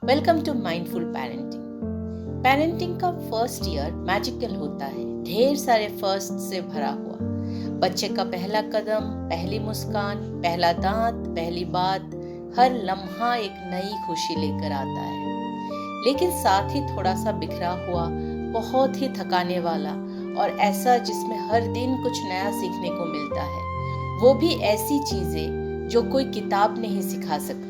Welcome to mindful parenting. Parenting का first year magical होता है, ढेर सारे फर्स्ट से भरा हुआ। बच्चे का पहला कदम, पहली मुस्कान, पहला दांत, पहली बात, हर लम्हा एक नई खुशी लेकर आता है। लेकिन साथ ही थोड़ा सा बिखरा हुआ, बहुत ही थकाने वाला और ऐसा जिसमें हर दिन कुछ नया सीखने को मिलता है। वो भी ऐसी चीजें जो कोई किताब नहीं सिखा सकती।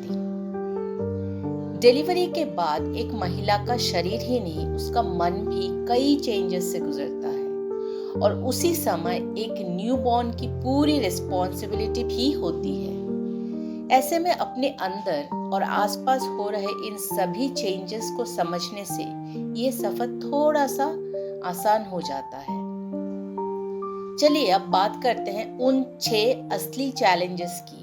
डिलीवरी के बाद एक महिला का शरीर ही नहीं, उसका मन भी कई चेंजेस से गुजरता है और उसी समय एक न्यूबॉर्न की पूरी रिस्पॉन्सिबिलिटी भी होती है। ऐसे में अपने अंदर और आसपास हो रहे इन सभी चेंजेस को समझने से ये सफर थोड़ा सा आसान हो जाता है। चलिए अब बात करते हैं उन 6 असली चैलेंजेस की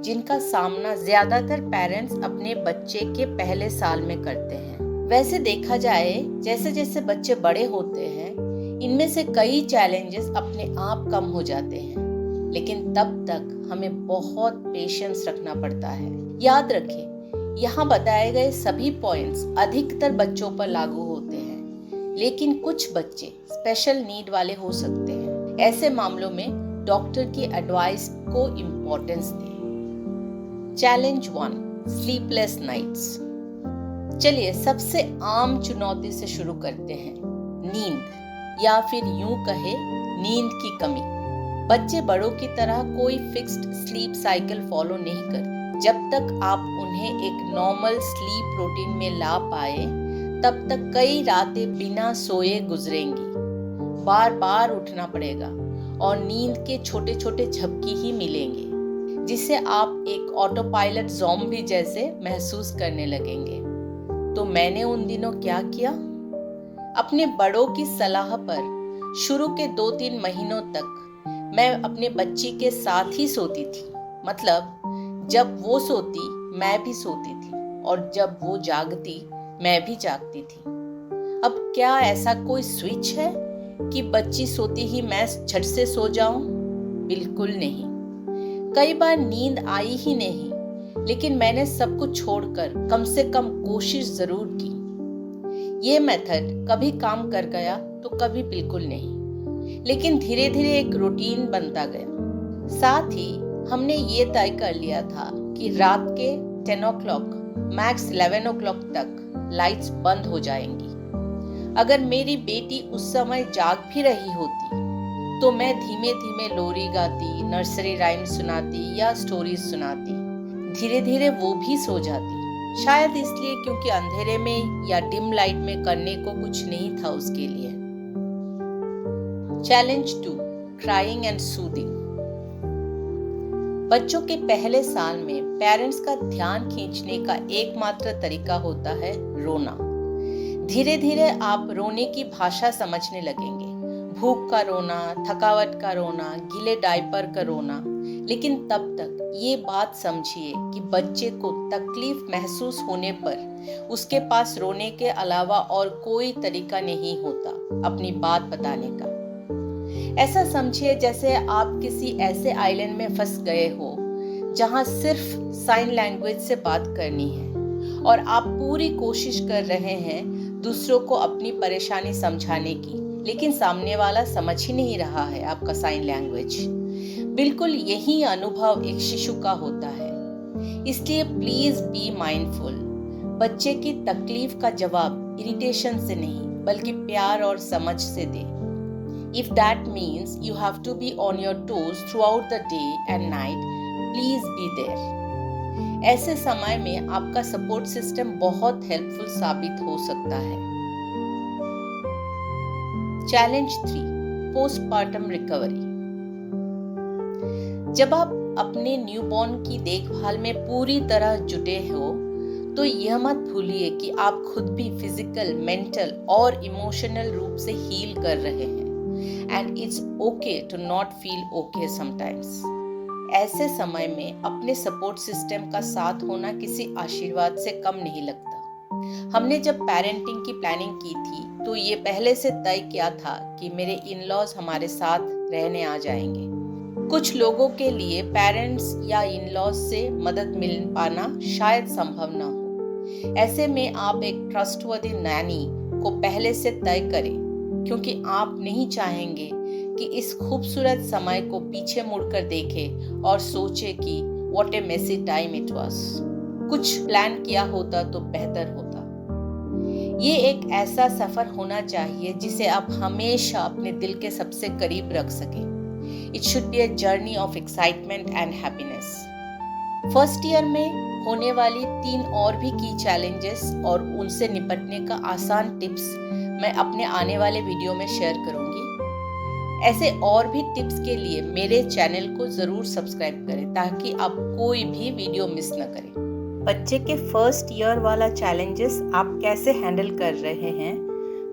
जिनका सामना ज्यादातर पेरेंट्स अपने बच्चे के पहले साल में करते हैं। वैसे देखा जाए जैसे जैसे बच्चे बड़े होते हैं, इनमें से कई चैलेंजेस अपने आप कम हो जाते हैं, लेकिन तब तक हमें बहुत पेशेंस रखना पड़ता है। याद रखें, यहाँ बताए गए सभी पॉइंट्स अधिकतर बच्चों पर लागू होते हैं, लेकिन कुछ बच्चे स्पेशल नीड वाले हो सकते हैं। ऐसे मामलों में डॉक्टर की एडवाइस को इम्पोर्टेंस दें। Challenge 1, sleepless nights. चलिए सबसे आम चुनौती से शुरू करते हैं, नींद, या फिर यूं कहे नींद की कमी। बच्चे बड़ों की तरह कोई फिक्स्ड स्लीप साइकिल फॉलो नहीं करते। जब तक आप उन्हें एक नॉर्मल स्लीप रूटीन में ला पाए, तब तक कई रातें बिना सोए गुजरेंगी। बार बार उठना पड़ेगा और नींद के छोटे छोटे झपकी ही मिलेंगे, जिसे आप एक ऑटो पायलट ज़ॉम्बी जैसे महसूस करने लगेंगे। तो मैंने उन दिनों क्या किया? अपने बड़ों की सलाह पर शुरू के 2-3 महीनों तक मैं अपने बच्ची के साथ ही सोती थी। मतलब जब वो सोती मैं भी सोती थी और जब वो जागती मैं भी जागती थी। अब क्या ऐसा कोई स्विच है कि बच्ची सोती ही मैं झट से सो जाऊं? बिल्कुल नहीं। कई बार नींद आई ही नहीं, लेकिन मैंने सब कुछ छोड़कर कम से कम कोशिश जरूर की। ये मेथड कभी काम कर गया तो कभी बिल्कुल नहीं, लेकिन धीरे धीरे एक रूटीन बनता गया। साथ ही हमने ये तय कर लिया था कि रात के 10 o'clock मैक्स 11 o'clock तक लाइट्स बंद हो जाएंगी। अगर मेरी बेटी उस समय जाग भी रही होती तो मैं धीमे धीमे लोरी गाती, नर्सरी राइम सुनाती या स्टोरीज सुनाती। धीरे धीरे वो भी सो जाती, शायद इसलिए क्योंकि अंधेरे में या डिम लाइट में करने को कुछ नहीं था उसके लिए। Challenge 2, crying and soothing. बच्चों के पहले साल में पेरेंट्स का ध्यान खींचने का एकमात्र तरीका होता है रोना। धीरे धीरे आप रोने की भाषा समझने लगेंगे। भूख का रोना, थकावट का रोना, गीले डायपर का रोना। लेकिन तब तक ये बात समझिए कि बच्चे को तकलीफ महसूस होने पर उसके पास रोने के अलावा और कोई तरीका नहीं होता अपनी बात बताने का। ऐसा समझिए जैसे आप किसी ऐसे आइलैंड में फंस गए हो जहां सिर्फ साइन लैंग्वेज से बात करनी है और आप पूरी कोशिश कर रहे हैं दूसरों को अपनी परेशानी समझाने की, लेकिन सामने वाला समझ ही नहीं रहा है आपका साइन लैंग्वेज। बिल्कुल यही अनुभव एक शिशु का होता है। इसलिए प्लीज बी माइंडफुल। बच्चे की तकलीफ का जवाब इरिटेशन से नहीं, बल्कि प्यार और समझ से दे। If that means you have to be on your toes throughout the day and night, please be there. ऐसे समय में आपका सपोर्ट सिस्टम बहुत हेल्पफुल साबित हो सकता है। Challenge 3, postpartum recovery. जब आप अपने न्यूबॉर्न की देखभाल में पूरी तरह जुटे हो, तो यह मत भूलिए कि आप खुद भी फिजिकल, मेंटल और इमोशनल रूप से हील कर रहे हैं। And it's okay to not feel okay sometimes. ऐसे समय में अपने सपोर्ट सिस्टम का साथ होना किसी आशीर्वाद से कम नहीं लगता। हमने जब पेरेंटिंग की प्लानिंग की थी तो ये पहले से तय किया था कि मेरे इन-लॉज हमारे साथ रहने आ जाएंगे। कुछ लोगों के लिए पेरेंट्स या इन-लॉज से मदद मिल पाना शायद संभव ना हो, ऐसे में आप एक ट्रस्टवर्दी नैनी को पहले से तय करें, क्योंकि आप नहीं चाहेंगे कि इस खूबसूरत समय को पीछे मुड़कर देखें और सोचे कि what a messy time it was. कुछ प्लान किया होता तो बेहतर होता। ये एक ऐसा सफर होना चाहिए जिसे आप हमेशा अपने दिल के सबसे करीब रख सकें। It should be a journey of excitement and happiness. First year में होने वाली 3 और भी की चैलेंजेस और उनसे निपटने का आसान टिप्स मैं अपने आने वाले वीडियो में शेयर करूंगी। ऐसे और भी टिप्स के लिए मेरे चैनल को ज़रूर सब्सक्राइब करें ताकि आप कोई भी वीडियो मिस न करें। बच्चे के फर्स्ट ईयर वाला चैलेंजेस आप कैसे हैंडल कर रहे हैं,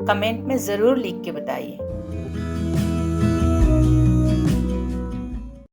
कमेंट में ज़रूर लिख के बताइए।